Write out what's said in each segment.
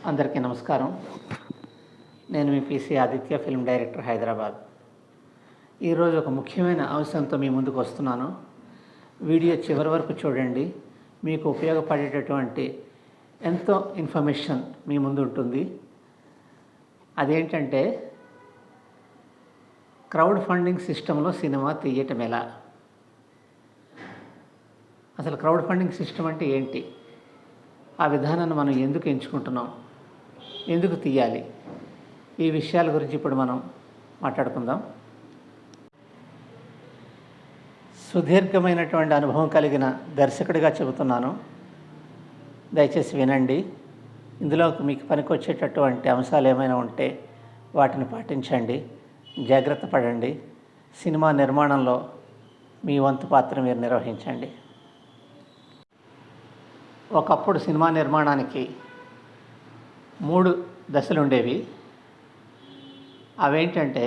అందరికీ నమస్కారం. నేను మీ PC Aditya, film director, Hyderabad. ఈరోజు ఒక ముఖ్యమైన అంశంతో మీ ముందుకు వస్తున్నాను. వీడియో చివరి వరకు చూడండి. మీకు ఉపయోగపడేటటువంటి ఎంతో ఇన్ఫర్మేషన్ మీ ముందు ఉంటుంది. అదేంటంటే, క్రౌడ్ ఫండింగ్ సిస్టంలో సినిమా తీయటం ఎలా? అసలు క్రౌడ్ ఫండింగ్ సిస్టమ్ అంటే ఏంటి? ఆ విధానాన్ని మనం ఎందుకు ఎంచుకుంటున్నాం? ఎందుకు తీయాలి? ఈ విషయాల గురించి ఇప్పుడు మనం మాట్లాడుకుందాం. సుదీర్ఘమైనటువంటి అనుభవం కలిగిన దర్శకుడిగా చెబుతున్నాను, దయచేసి వినండి. ఇందులో మీకు పనికొచ్చేటటువంటి అంశాలు ఏమైనా ఉంటే వాటిని పాటించండి, జాగ్రత్త పడండి. సినిమా నిర్మాణంలో మీ వంతు పాత్ర మీరు నిర్వహించండి. ఒకప్పుడు సినిమా నిర్మాణానికి 3 దశలు ఉండేవి. అవేంటంటే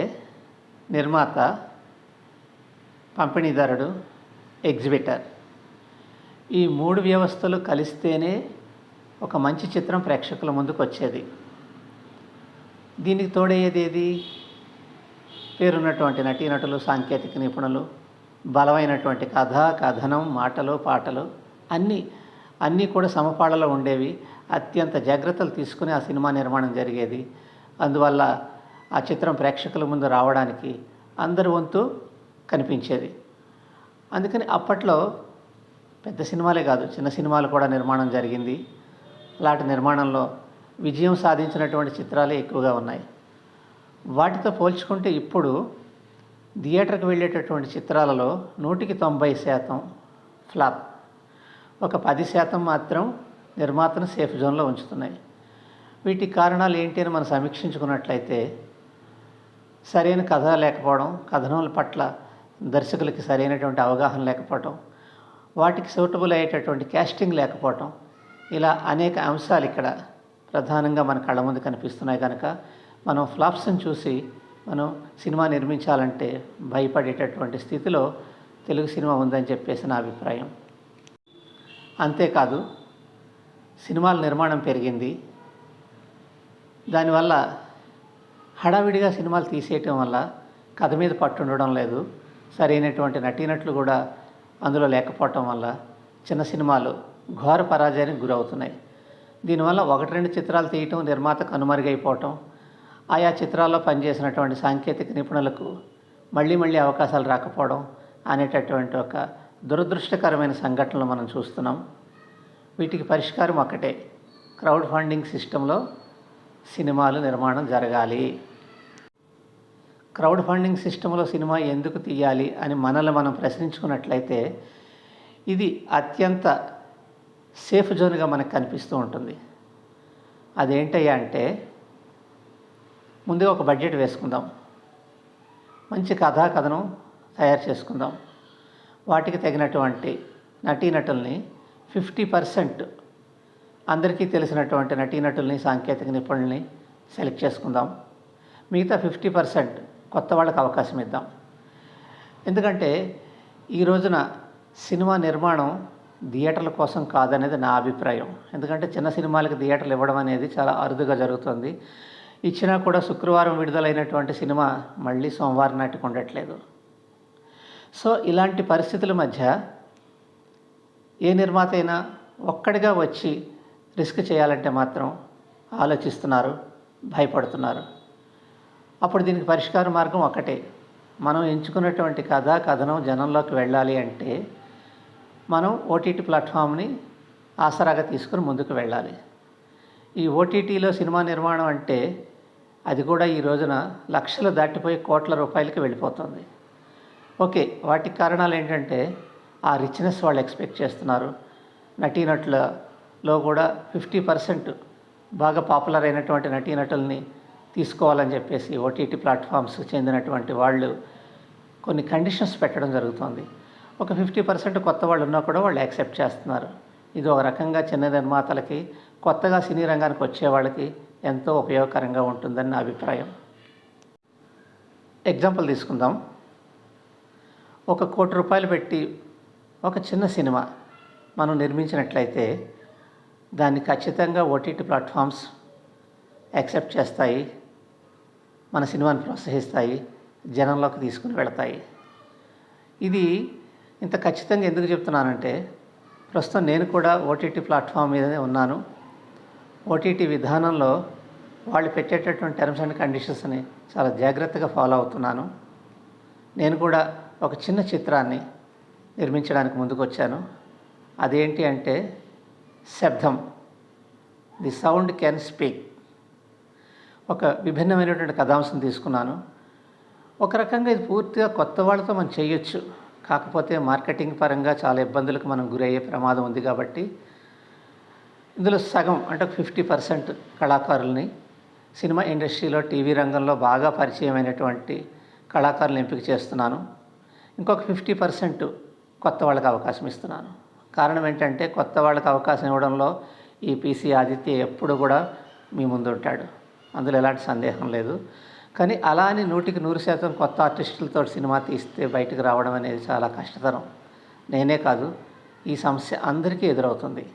నిర్మాత, పంపిణీదారుడు, ఎగ్జిబిటర్. ఈ 3 వ్యవస్థలు కలిస్తేనే ఒక మంచి చిత్రం ప్రేక్షకుల ముందుకు వచ్చేది. దీనికి తోడయ్యేది ఏది? పేరున్నటువంటి నటీనటులు, సాంకేతిక నిపుణులు, బలమైనటువంటి కథ, కథనం, మాటలు, పాటలు అన్నీ కూడా సమపాళలో ఉండేవి. అత్యంత జాగ్రత్తలు తీసుకుని ఆ సినిమా నిర్మాణం జరిగేది. అందువల్ల ఆ చిత్రం ప్రేక్షకుల ముందు రావడానికి అందరి వంతు కనిపించేది. అందుకని అప్పట్లో పెద్ద సినిమాలే కాదు, చిన్న సినిమాలు కూడా నిర్మాణం జరిగింది. అలాంటి నిర్మాణంలో విజయం సాధించినటువంటి చిత్రాలే ఎక్కువగా ఉన్నాయి. వాటితో పోల్చుకుంటే ఇప్పుడు థియేటర్కి వెళ్ళేటటువంటి చిత్రాలలో 100కి 90% ఫ్లాప్. ఒక 10% మాత్రం నిర్మాతను సేఫ్ జోన్లో ఉంచుతున్నాయి. వీటికి కారణాలు ఏంటి అని మనం సమీక్షించుకున్నట్లయితే, సరైన కథ లేకపోవడం, కథనాల పట్ల దర్శకులకి సరైనటువంటి అవగాహన లేకపోవటం, వాటికి సూటబుల్ అయ్యేటటువంటి క్యాస్టింగ్ లేకపోవటం, ఇలా అనేక అంశాలు ఇక్కడ ప్రధానంగా మన కళ్ళ ముందు కనిపిస్తున్నాయి. కనుక మనం ఫ్లాప్స్ని చూసి మనం సినిమా నిర్మించాలంటే భయపడేటటువంటి స్థితిలో తెలుగు సినిమా ఉందని చెప్పేసి నా అభిప్రాయం. అంతేకాదు, సినిమాల నిర్మాణం పెరిగింది. దానివల్ల హడావిడిగా సినిమాలు తీసేయటం వల్ల కథ మీద పట్టు ఉండడం లేదు. సరైనటువంటి నటీనటులు కూడా అందులో లేకపోవటం వల్ల చిన్న సినిమాలు ఘోర పరాజయానికి గురవుతున్నాయి. దీనివల్ల 1-2 చిత్రాలు తీయటం నిర్మాతకు కనుమరుగైపోవటం, ఆయా చిత్రాల్లో పనిచేసినటువంటి సాంకేతిక నిపుణులకు మళ్ళీ అవకాశాలు రాకపోవడం అనేటటువంటి ఒక దురదృష్టకరమైన సంఘటనలు మనం చూస్తున్నాం. వీటికి పరిష్కారం ఒక్కటే: క్రౌడ్ ఫండింగ్ సిస్టంలో సినిమాలు నిర్మాణం జరగాలి. క్రౌడ్ ఫండింగ్ సిస్టంలో సినిమా ఎందుకు తీయాలి అని మనల్ని మనం ప్రశ్నించుకున్నట్లయితే, ఇది అత్యంత సేఫ్ జోన్గా మనకు కనిపిస్తూ ఉంటుంది. అదేంటయ్యా అంటే, ముందుగా ఒక బడ్జెట్ వేసుకుందాం, మంచి కథనం తయారు చేసుకుందాం, వాటికి తగినటువంటి నటీనటుల్ని 50% అందరికీ తెలిసినటువంటి నటీనటుల్ని, సాంకేతిక నిపుణుల్ని సెలెక్ట్ చేసుకుందాం. మిగతా 50% కొత్త వాళ్ళకి అవకాశం ఇద్దాం. ఎందుకంటే ఈ రోజున సినిమా నిర్మాణం థియేటర్ల కోసం కాదనేది నా అభిప్రాయం. ఎందుకంటే చిన్న సినిమాలకి థియేటర్లు ఇవ్వడం అనేది చాలా అరుదుగా జరుగుతుంది. ఇచ్చినా కూడా శుక్రవారం విడుదలైనటువంటి సినిమా మళ్ళీ సోమవారం నాటికి ఉండట్లేదు. సో ఇలాంటి పరిస్థితుల మధ్య ఏ నిర్మాత అయినా ఒక్కడిగా వచ్చి రిస్క్ చేయాలంటే మాత్రం ఆలోచిస్తున్నారు, భయపడుతున్నారు. అప్పుడు దీనికి పరిష్కార మార్గం ఒకటే: మనం ఎంచుకున్నటువంటి కథనం జనంలోకి వెళ్ళాలి అంటే మనం ఓటీటీ ప్లాట్ఫామ్ని ఆసరాగా తీసుకుని ముందుకు వెళ్ళాలి. ఈ ఓటీటీలో సినిమా నిర్మాణం అంటే అది కూడా ఈ రోజున లక్షలు దాటిపోయి కోట్ల రూపాయలకి వెళ్ళిపోతుంది. ఓకే, వాటికి కారణాలు ఏంటంటే ఆ రిచ్నెస్ వాళ్ళు ఎక్స్పెక్ట్ చేస్తున్నారు. నటీనటులలో కూడా 50% బాగా పాపులర్ అయినటువంటి నటీనటుల్ని తీసుకోవాలని చెప్పేసి ఓటీటీ ప్లాట్ఫామ్స్ చెందినటువంటి వాళ్ళు కొన్ని కండిషన్స్ పెట్టడం జరుగుతుంది. ఒక 50% కొత్త వాళ్ళు ఉన్నా కూడా వాళ్ళు యాక్సెప్ట్ చేస్తున్నారు. ఇది ఒక రకంగా చిన్న నిర్మాతలకి, కొత్తగా సినీ రంగానికి వచ్చే వాళ్ళకి ఎంతో ఉపయోగకరంగా ఉంటుందని నా అభిప్రాయం. ఎగ్జాంపుల్ తీసుకుందాం. 1 కోటి రూపాయలు పెట్టి ఒక చిన్న సినిమా మనం నిర్మించినట్లయితే దాన్ని ఖచ్చితంగా ఓటీటీ ప్లాట్ఫామ్స్ యాక్సెప్ట్ చేస్తాయి, మన సినిమాని ప్రోత్సహిస్తాయి, జనంలోకి తీసుకుని వెళతాయి. ఇది ఇంత ఖచ్చితంగా ఎందుకు చెప్తున్నానంటే, ప్రస్తుతం నేను కూడా ఓటీటీ ప్లాట్ఫామ్ మీదనే ఉన్నాను. ఓటీటీ విధానంలో వాళ్ళు పెట్టేటటువంటి టర్మ్స్ అండ్ కండిషన్స్ని చాలా జాగ్రత్తగా ఫాలో అవుతున్నాను. నేను కూడా ఒక చిన్న చిత్రాన్ని నిర్మించడానికి ముందుకు వచ్చాను. అదేంటి అంటే శబ్దం, ది సౌండ్ కెన్ స్పీక్. ఒక విభిన్నమైనటువంటి కథాంశం తీసుకున్నాను. ఒక రకంగా ఇది పూర్తిగా కొత్త వాళ్ళతో మనం చేయొచ్చు, కాకపోతే మార్కెటింగ్ పరంగా చాలా ఇబ్బందులకు మనం గురయ్యే ప్రమాదం ఉంది. కాబట్టి ఇందులో సగం అంటే 50% కళాకారుల్ని, సినిమా ఇండస్ట్రీలో టీవీ రంగంలో బాగా పరిచయమైనటువంటి కళాకారులను ఎంపిక చేస్తున్నాను. ఇంకొక 50% కొత్త వాళ్ళకి అవకాశం ఇస్తున్నాను. కారణం ఏంటంటే, కొత్త వాళ్ళకి అవకాశం ఇవ్వడంలో ఈ పీసీ ఆదిత్య ఎప్పుడు కూడా మీ ముందు ఉంటాడు, అందులో ఎలాంటి సందేహం లేదు. కానీ అలా అని 100% కొత్త ఆర్టిస్టులతో సినిమా తీస్తే బయటకు రావడం అనేది చాలా కష్టతరం. నేనే కాదు, ఈ సమస్య అందరికీ ఎదురవుతుంది.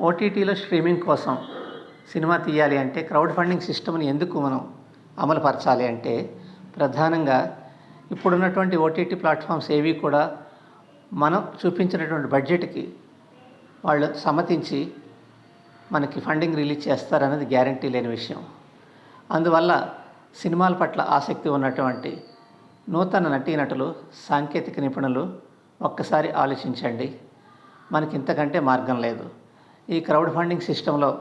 ఓటీటీలో స్ట్రీమింగ్ కోసం సినిమా తీయాలి అంటే క్రౌడ్ ఫండింగ్ సిస్టమ్ని ఎందుకు మనం అమలుపరచాలి అంటే, ప్రధానంగా ఇప్పుడున్నటువంటి ఓటీటీ ప్లాట్ఫామ్స్ ఏవి కూడా మనం చూపించినటువంటి బడ్జెట్కి వాళ్ళు సమ్మతించి మనకి ఫండింగ్ రిలీజ్ చేస్తారనేది గ్యారంటీ లేని విషయం. అందువల్ల సినిమాల పట్ల ఆసక్తి ఉన్నటువంటి నూతన నటీనటులు, సాంకేతిక నిపుణులు ఒక్కసారి ఆలోచించండి. మనకి ఇంతకంటే మార్గం లేదు. ఈ క్రౌడ్ ఫండింగ్ సిస్టంలో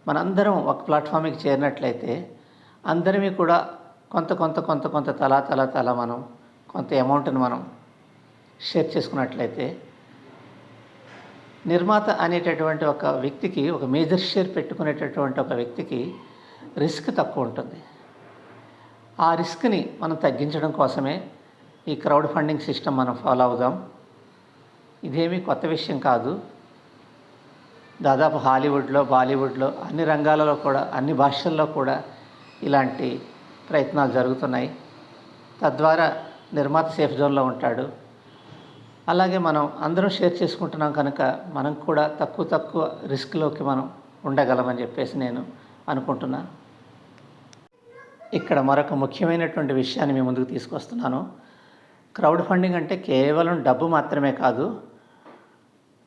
మనందరం ఒక ప్లాట్ఫామ్కి చేరినట్లయితే అందరిమీ కూడా కొంత తలా మనం కొంత అమౌంట్ని మనం షేర్ చేసుకున్నట్లయితే నిర్మాత అనేటటువంటి ఒక వ్యక్తికి, ఒక మేజర్ షేర్ పెట్టుకునేటటువంటి ఒక వ్యక్తికి రిస్క్ తక్కువ ఉంటుంది. ఆ రిస్క్ని మనం తగ్గించడం కోసమే ఈ క్రౌడ్ ఫండింగ్ సిస్టమ్ మనం ఫాలో అవుదాం. ఇదేమీ కొత్త విషయం కాదు. దాదాపు హాలీవుడ్లో, బాలీవుడ్లో, అన్ని రంగాలలో కూడా, అన్ని భాషల్లో కూడా ఇలాంటి ప్రయత్నాలు జరుగుతున్నాయి. తద్వారా నిర్మాత సేఫ్ జోన్లో ఉంటాడు. అలాగే మనం అందరం షేర్ చేసుకుంటున్నాం కనుక మనం కూడా తక్కువ రిస్క్లోకి మనం ఉండగలమని చెప్పేసి నేను అనుకుంటున్నాను. ఇక్కడ మరొక ముఖ్యమైనటువంటి విషయాన్ని మీ ముందుకు తీసుకొస్తున్నాను. క్రౌడ్ ఫండింగ్ అంటే కేవలం డబ్బు మాత్రమే కాదు,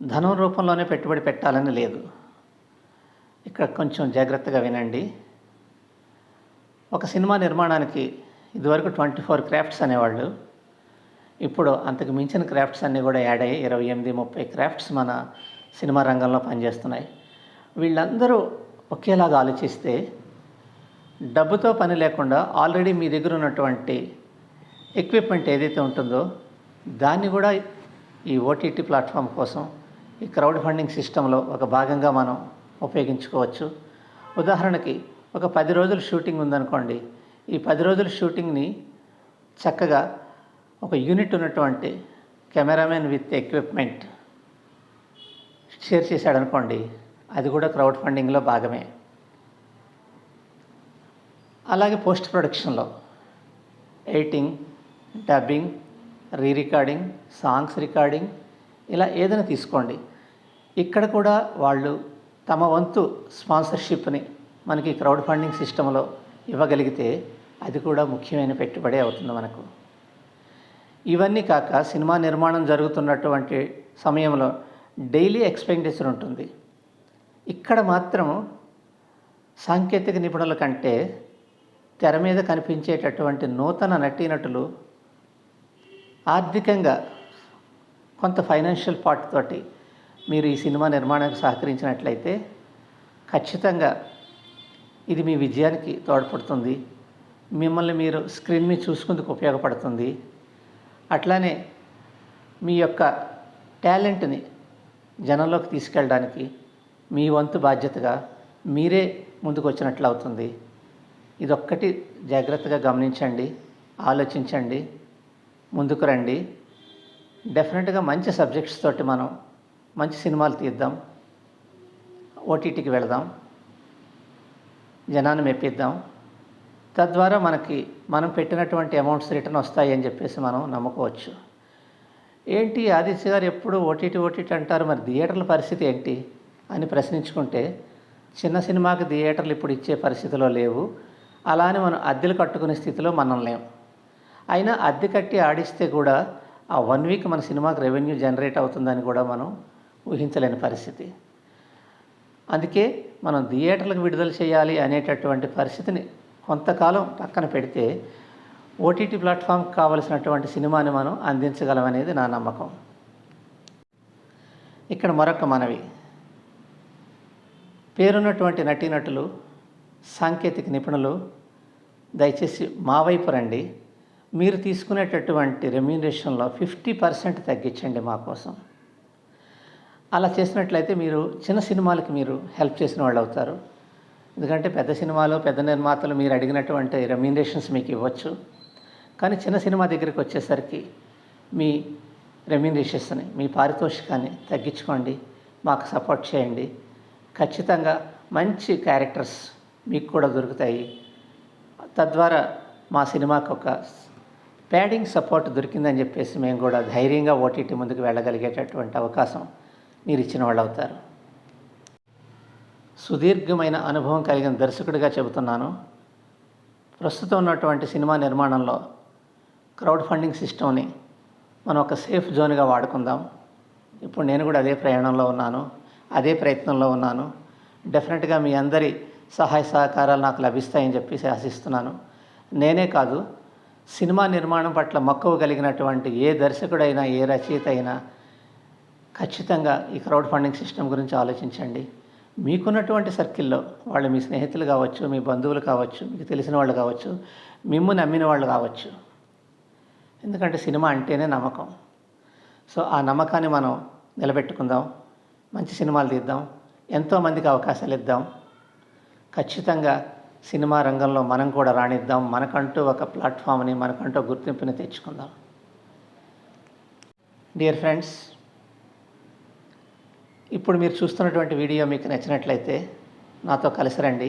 ధనం రూపంలోనే పెట్టుబడి పెట్టాలని లేదు. ఇక్కడ కొంచెం జాగ్రత్తగా వినండి. ఒక సినిమా నిర్మాణానికి ఇదివరకు 24 క్రాఫ్ట్స్ అనేవాళ్ళు. ఇప్పుడు అంతకు మించిన క్రాఫ్ట్స్ అన్నీ కూడా యాడ్ అయ్యి 28-30 క్రాఫ్ట్స్ మన సినిమా రంగంలో పనిచేస్తున్నాయి. వీళ్ళందరూ ఒకేలాగా ఆలోచిస్తే డబ్బుతో పని లేకుండా ఆల్రెడీ మీ దగ్గర ఉన్నటువంటి ఎక్విప్మెంట్ ఏదైతే ఉంటుందో దాన్ని కూడా ఈ ఓటీటీ ప్లాట్ఫామ్ కోసం ఈ క్రౌడ్ ఫండింగ్ సిస్టంలో ఒక భాగంగా మనం ఉపయోగించుకోవచ్చు. ఉదాహరణకి ఒక 10 రోజులు షూటింగ్ ఉందనుకోండి. ఈ 10 రోజుల షూటింగ్ని చక్కగా ఒక యూనిట్ ఉన్నటువంటి కెమెరామెన్ విత్ ఎక్విప్మెంట్ షేర్ చేశాడనుకోండి, అది కూడా క్రౌడ్ ఫండింగ్లో భాగమే. అలాగే పోస్ట్ ప్రొడక్షన్లో editing, dubbing, recording, songs recording, ఇలా ఏదైనా తీసుకోండి. ఇక్కడ కూడా వాళ్ళు తమ వంతు స్పాన్సర్షిప్ని మనకి క్రౌడ్ ఫండింగ్ సిస్టంలో ఇవ్వగలిగితే అది కూడా ముఖ్యమైన పెట్టుబడే అవుతుంది మనకు. ఇవన్నీ కాక సినిమా నిర్మాణం జరుగుతున్నటువంటి సమయంలో డైలీ ఎక్స్పెండిచర్ ఉంటుంది. ఇక్కడ మాత్రం సాంకేతిక నిపుణుల కంటే తెర మీద కనిపించేటటువంటి నూతన నటీనటులు ఆర్థికంగా కొంత ఫైనాన్షియల్ పార్ట్ తోటి మీరు ఈ సినిమా నిర్మాణానికి సహకరించినట్లయితే ఖచ్చితంగా ఇది మీ విజయానికి తోడ్పడుతుంది. మిమ్మల్ని మీరు స్క్రీన్ మీద చూసుకుందుకు ఉపయోగపడుతుంది. అట్లానే మీ యొక్క టాలెంట్ని జనంలోకి తీసుకెళ్ళడానికి మీ వంతు బాధ్యతగా మీరే ముందుకు వచ్చినట్లు అవుతుంది. ఇదొక్కటి జాగ్రత్తగా గమనించండి, ఆలోచించండి, ముందుకు రండి. డెఫినెట్గా మంచి సబ్జెక్ట్స్ తోటి మనం మంచి సినిమాలు తీద్దాం, ఓటీటీకి వెళదాం, జనాన్ని మెప్పిద్దాం. తద్వారా మనం పెట్టినటువంటి అమౌంట్స్ రిటర్న్ వస్తాయి అని చెప్పేసి మనం నమ్ముకోవచ్చు. ఏంటి ఆదిత్య గారు ఎప్పుడు ఓటీటీ అంటారు, మరి థియేటర్ల పరిస్థితి ఏంటి అని ప్రశ్నించుకుంటే చిన్న సినిమాకి థియేటర్లు ఇప్పుడు ఇచ్చే పరిస్థితిలో లేవు. అలా అని మనం అద్దెలు కట్టుకునే స్థితిలో మనం లేం. అయినా అద్దె కట్టి ఆడిస్తే కూడా ఆ 1 వీక్ మన సినిమాకి రెవెన్యూ జనరేట్ అవుతుందని కూడా మనం ఊహించలేని పరిస్థితి. అందుకే మనం థియేటర్లకు విడుదల చేయాలి అనేటటువంటి పరిస్థితిని కొంతకాలం పక్కన పెడితే ఓటీటీ ప్లాట్ఫామ్కి కావలసినటువంటి సినిమాని మనం అందించగలమనేది నా నమ్మకం. ఇక్కడ మరొక మనవి, పేరున్నటువంటి నటీనటులు, సాంకేతిక నిపుణులు దయచేసి మా వైపు రండి. మీరు తీసుకునేటటువంటి రెమ్యూనరేషన్లో 50% తగ్గించండి మా కోసం. అలా చేసినట్లయితే మీరు చిన్న సినిమాలకి మీరు హెల్ప్ చేసిన వాళ్ళు అవుతారు. ఎందుకంటే పెద్ద సినిమాలు, పెద్ద నిర్మాతలు మీరు అడిగినటువంటి రెమ్యూనరేషన్స్ మీకు ఇవ్వచ్చు. కానీ చిన్న సినిమా దగ్గరికి వచ్చేసరికి మీ రెమ్యూనరేషన్స్ని, మీ పారితోషికాన్ని తగ్గించుకోండి, మాకు సపోర్ట్ చేయండి. ఖచ్చితంగా మంచి క్యారెక్టర్స్ మీకు కూడా దొరుకుతాయి. తద్వారా మా సినిమాకు ఒక ప్యాడింగ్ సపోర్ట్ దొరికిందని చెప్పేసి మేము కూడా ధైర్యంగా ఓటీటీ ముందుకు వెళ్ళగలిగేటటువంటి అవకాశం మీరు ఇచ్చిన వాళ్ళు అవుతారు. సుదీర్ఘమైన అనుభవం కలిగిన దర్శకుడిగా చెబుతున్నాను. ప్రస్తుతం ఉన్నటువంటి సినిమా నిర్మాణంలో క్రౌడ్ ఫండింగ్ సిస్టమ్ని మనం ఒక సేఫ్ జోన్గా వాడుకుందాం. ఇప్పుడు నేను కూడా అదే ప్రయాణంలో ఉన్నాను, అదే ప్రయత్నంలో ఉన్నాను. డెఫినెట్గా మీ అందరి సహాయ సహకారాలు నాకు లభిస్తాయని చెప్పేసి ఆశిస్తున్నాను. నేనే కాదు, సినిమా నిర్మాణం పట్ల మక్కువ కలిగినటువంటి ఏ దర్శకుడైనా, ఏ రచయిత అయినా ఖచ్చితంగా ఈ క్రౌడ్ ఫండింగ్ సిస్టమ్ గురించి ఆలోచించండి. మీకున్నటువంటి సర్కిల్లో, వాళ్ళు మీ స్నేహితులు కావచ్చు, మీ బంధువులు కావచ్చు, మీకు తెలిసిన వాళ్ళు కావచ్చు, మిమ్ము నమ్మిన వాళ్ళు కావచ్చు. ఎందుకంటే సినిమా అంటేనే నమ్మకం. సో ఆ నమ్మకాన్ని మనం నిలబెట్టుకుందాం, మంచి సినిమాలు తీద్దాం, ఎంతోమందికి అవకాశాలు ఇద్దాం. ఖచ్చితంగా సినిమా రంగంలో మనం కూడా రాణిద్దాం. మనకంటూ ఒక ప్లాట్ఫామ్ని, మనకంటూ గుర్తింపుని తెచ్చుకుందాం. డియర్ ఫ్రెండ్స్, ఇప్పుడు మీరు చూస్తున్నటువంటి వీడియో మీకు నచ్చినట్లయితే నాతో కలిసి రండి,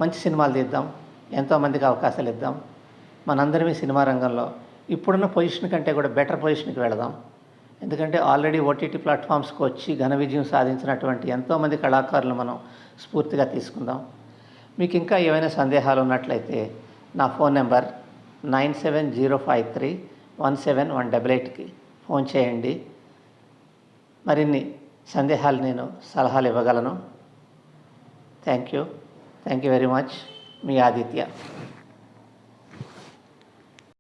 మంచి సినిమాలు తీద్దాం, ఎంతోమందికి అవకాశాలు ఇద్దాం. మనందరం ఈ సినిమా రంగంలో ఇప్పుడున్న పొజిషన్ కంటే కూడా బెటర్ పొజిషన్కి వెళదాం. ఎందుకంటే ఆల్రెడీ ఓటీటీ ప్లాట్ఫామ్స్కి వచ్చి ఘన విజయం సాధించినటువంటి ఎంతోమంది కళాకారులు మనం స్ఫూర్తిగా తీసుకుందాం. మీకు ఇంకా ఏమైనా సందేహాలు ఉన్నట్లయితే నా ఫోన్ నెంబర్ 9705317188కి ఫోన్ చేయండి. మరిన్ని సందేహాలు నేను సలహాలు ఇవ్వగలను. Thank you very much. Me Aditya.